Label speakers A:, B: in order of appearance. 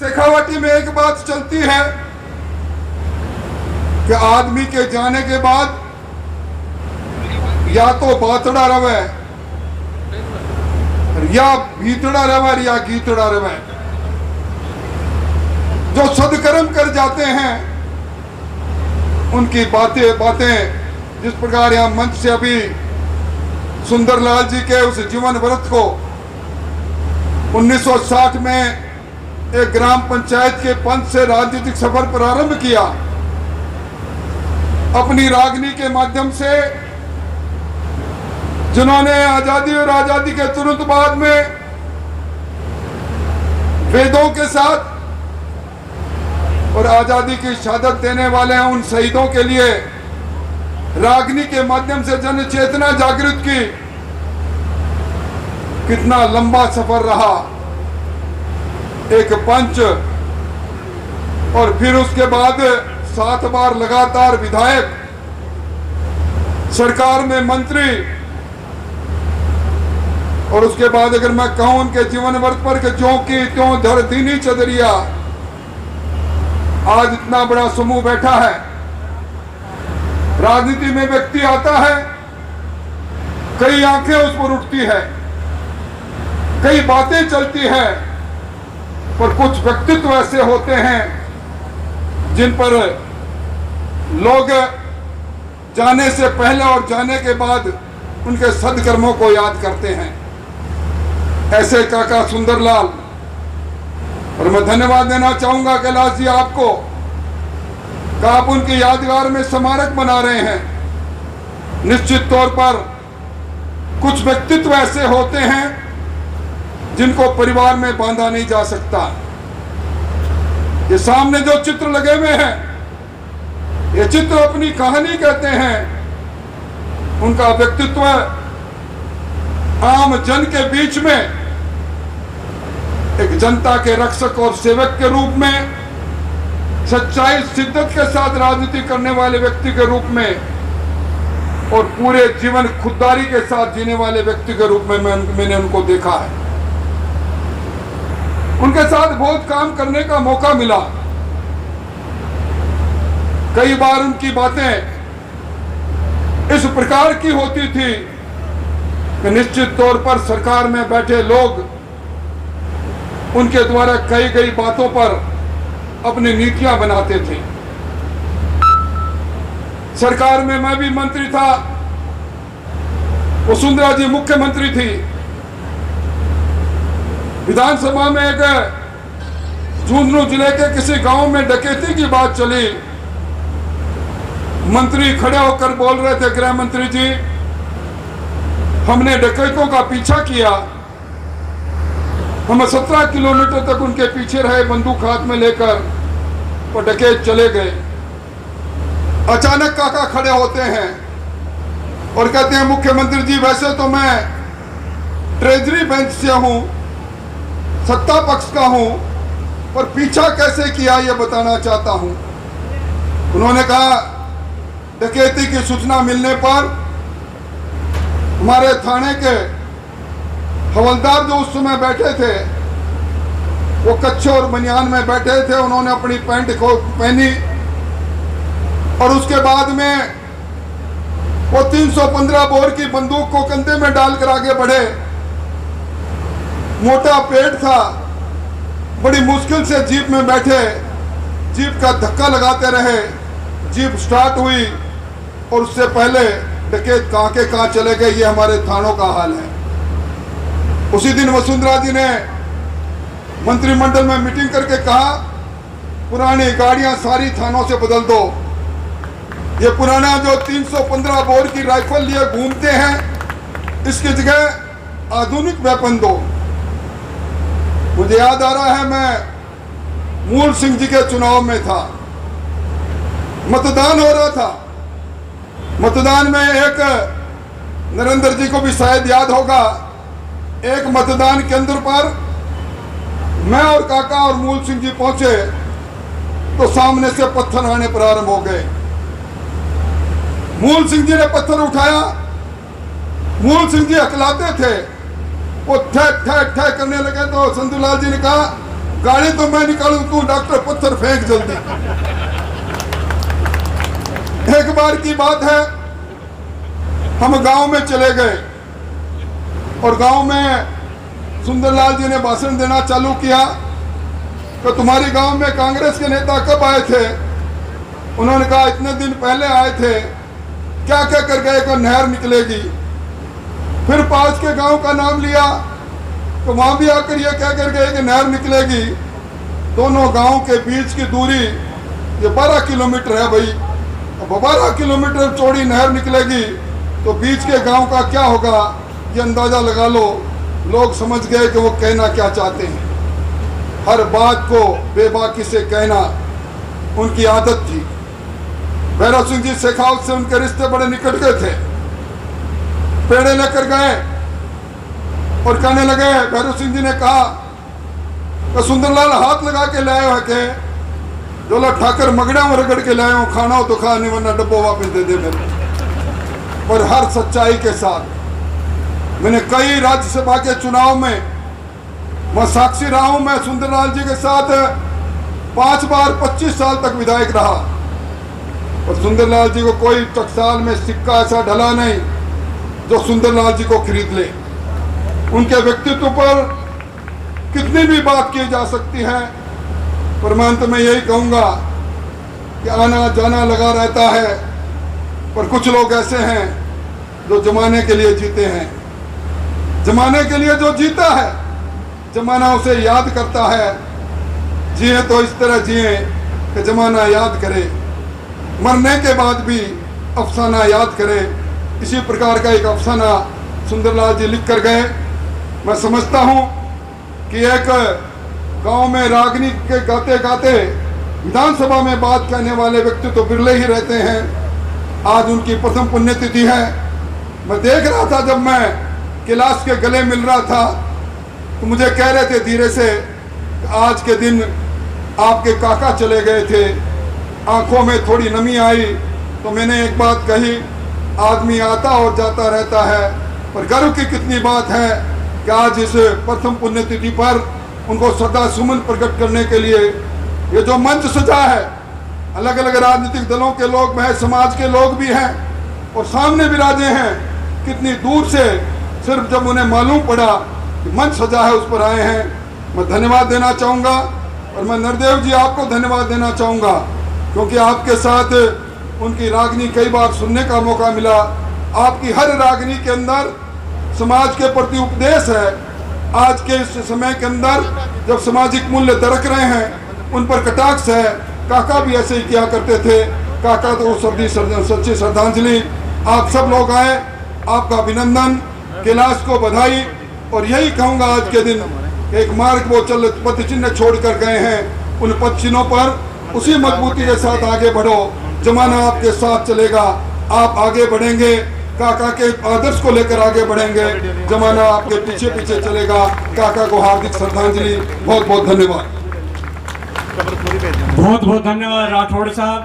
A: शेखावाटी में एक बात चलती है कि आदमी के जाने के बाद या तो बातड़ा रवे या भीतड़ा रवे या गीतड़ा रवे। जो सदकर्म कर जाते हैं उनकी बातें जिस प्रकार यहां मंच से अभी सुंदरलाल जी के उस जीवन व्रत को 1960 में एक ग्राम पंचायत के पंच से राजनीतिक सफर प्रारंभ किया। अपनी रागनी के माध्यम से जिन्होंने आजादी और आजादी के तुरंत बाद में वेदों के साथ और आजादी की शहादत देने वाले हैं उन शहीदों के लिए रागनी के माध्यम से जन चेतना जागृत की। कितना लंबा सफर रहा। एक पंच और फिर उसके बाद 7 बार लगातार विधायक, सरकार में मंत्री, और उसके बाद अगर मैं कहूं उनके जीवन वर्ग पर ज्यों की त्यों धर दीनी चदरिया। आज इतना बड़ा समूह बैठा है। राजनीति में व्यक्ति आता है, कई आंखें उस पर उठती है, कई बातें चलती है, पर कुछ व्यक्तित्व ऐसे होते हैं जिन पर लोग जाने से पहले और जाने के बाद उनके सदकर्मों को याद करते हैं। ऐसे काका सुंदरलाल, और मैं धन्यवाद देना चाहूंगा कैलाश जी आपको कि आप उनकी यादगार में स्मारक बना रहे हैं। निश्चित तौर पर कुछ व्यक्तित्व ऐसे होते हैं जिनको परिवार में बांधा नहीं जा सकता। ये सामने जो चित्र लगे हुए हैं, ये चित्र अपनी कहानी कहते हैं। उनका व्यक्तित्व आम जन के बीच में एक जनता के रक्षक और सेवक के रूप में, सच्चाई शिद्दत के साथ राजनीति करने वाले व्यक्ति के रूप में, और पूरे जीवन खुददारी के साथ जीने वाले व्यक्ति के रूप में मैंने उनको देखा है। उनके साथ बहुत काम करने का मौका मिला। कई बार उनकी बातें इस प्रकार की होती थी कि निश्चित तौर पर सरकार में बैठे लोग उनके द्वारा कही गई बातों पर अपनी नीतियां बनाते थे। सरकार में मैं भी मंत्री था, वसुंधरा जी मुख्यमंत्री थी। विधानसभा में एक झुंझुनू जिले के किसी गांव में डकैती की बात चली। मंत्री खड़े होकर बोल रहे थे, गृह मंत्री जी, हमने डकैतों का पीछा किया, हम 17 किलोमीटर तक उनके पीछे रहे बंदूक हाथ में लेकर, और डकैत चले गए। अचानक काका खड़े होते हैं और कहते हैं, मुख्यमंत्री जी, वैसे तो मैं ट्रेजरी बेंच से हूं, सत्ता पक्ष का हूं, पर पीछा कैसे किया ये बताना चाहता हूं। उन्होंने कहा, डकैती की सूचना मिलने पर हमारे थाने के हवलदार जो उस समय बैठे थे, वो कच्छे और बनियान में बैठे थे। उन्होंने अपनी पैंट को पहनी और उसके बाद में वो 315 बोर की बंदूक को कंधे में डालकर आगे बढ़े। मोटा पेट था, बड़ी मुश्किल से जीप में बैठे, जीप का धक्का लगाते रहे, जीप स्टार्ट हुई और उससे पहले डकैत कहां के कहां चले गए। ये हमारे थानों का हाल है। उसी दिन वसुंधरा जी ने मंत्रिमंडल में मीटिंग करके कहा, पुरानी गाड़ियां सारी थानों से बदल दो। ये पुराना जो 315 बोर की राइफल लिए घूमते हैं, इसकी जगह आधुनिक वेपन दो। मुझे याद आ रहा है, मैं मूल सिंह जी के चुनाव में था, मतदान हो रहा था। मतदान में एक, नरेंद्र जी को भी शायद याद होगा, एक मतदान केंद्र पर मैं और काका और मूल सिंह जी पहुंचे तो सामने से पत्थर आने प्रारंभ हो गए। मूल सिंह जी ने पत्थर उठाया, मूल सिंह जी हकलाते थे, वो ठह ठह ठह करने लगे तो संतूलाल जी ने कहा, गाड़ी तो मैं निकालूं, तू डॉक्टर पत्थर फेंक जल्दी। एक बार की बात है, हम गांव में चले गए और गांव में सुंदरलाल जी ने भाषण देना चालू किया। तो तुम्हारे गांव में कांग्रेस के नेता कब आए थे? उन्होंने कहा इतने दिन पहले आए थे। क्या क्या कर गए कि नहर निकलेगी। फिर पास के गांव का नाम लिया तो वहां भी आकर ये क्या कर गए कि नहर निकलेगी। दोनों गांव के बीच की दूरी ये 12 किलोमीटर है भाई। अब 12 किलोमीटर चौड़ी नहर निकलेगी तो बीच के गांव का क्या होगा, ये अंदाजा लगा लो। लोग समझ गए कि वो कहना क्या चाहते हैं। हर बात को बेबाकी से कहना उनकी आदत थी। भैरव सिंह जी शेखावत से उनके रिश्ते बड़े निकट के थे। पेड़े लेकर गए और कहने लगे, भैरव सिंह जी ने कहा तो सुंदरलाल हाथ लगा के लाए हो के जोला ठाकर मगड़ा में रगड़ के लाए हो, खाना हो तो खा, नहीं वरना डब्बो वापस दे दे मेरे। पर हर सच्चाई के साथ मैंने कई राज्यसभा के चुनाव में मैं साक्षी रहा हूं। मैं सुंदरलाल जी के साथ 5 बार 25 साल तक विधायक रहा और सुंदरलाल जी को कोई टकसाल में सिक्का ऐसा ढला नहीं जो सुंदरलाल जी को खरीद ले। उनके व्यक्तित्व पर कितनी भी बात की जा सकती है, पर मैं अंत में यही कहूंगा कि आना जाना लगा रहता है। पर कुछ लोग ऐसे हैं जो जमाने के लिए जीते हैं। जमाने के लिए जो जीता है, जमाना उसे याद करता है। जिए तो इस तरह जिए कि जमाना याद करे, मरने के बाद भी अफसाना याद करे। इसी प्रकार का एक अफसाना सुंदरलाल जी लिख कर गए। मैं समझता हूं कि एक गांव में रागनी के गाते गाते विधानसभा में बात कहने वाले व्यक्ति तो बिरले ही रहते हैं। आज उनकी प्रथम पुण्यतिथि है। मैं देख रहा था जब मैं कैलाश के गले मिल रहा था तो मुझे कह रहे थे धीरे से, आज के दिन आपके काका चले गए थे। आंखों में थोड़ी नमी आई तो मैंने एक बात कही, आदमी आता और जाता रहता है, पर गर्व की कितनी बात है कि आज इस प्रथम पुण्यतिथि पर उनको श्रद्धा सुमन प्रकट करने के लिए ये जो मंच सजा है, अलग अलग राजनीतिक दलों के लोग, वह समाज के लोग भी हैं और सामने विराजे हैं। कितनी दूर से सिर्फ जब उन्हें मालूम पड़ा कि मंच सजा है उस पर आए हैं। मैं धन्यवाद देना चाहूँगा और मैं नरदेव जी आपको धन्यवाद देना चाहूँगा क्योंकि आपके साथ उनकी रागनी कई बार सुनने का मौका मिला। आपकी हर रागनी के अंदर समाज के प्रति उपदेश है। आज के इस समय के अंदर जब सामाजिक मूल्य दरक रहे हैं उन पर कटाक्ष है। काका भी ऐसे ही किया करते थे। काका तो सच्ची श्रद्धांजलि। आप सब लोग आए, आपका अभिनंदन, कैलाश को बधाई। और यही कहूँगा आज के दिन एक मार्ग वो चल पद चिन्ह छोड़ कर गए हैं, उन पद चिन्हों पर उसी मजबूती के साथ आगे बढ़ो। जमाना आपके साथ चलेगा, आप आगे बढ़ेंगे, काका के आदर्श को लेकर आगे बढ़ेंगे। जमाना आपके पीछे पीछे चलेगा। काका को हार्दिक श्रद्धांजलि। बहुत बहुत धन्यवाद।
B: बहुत बहुत धन्यवाद राठौड़ साहब।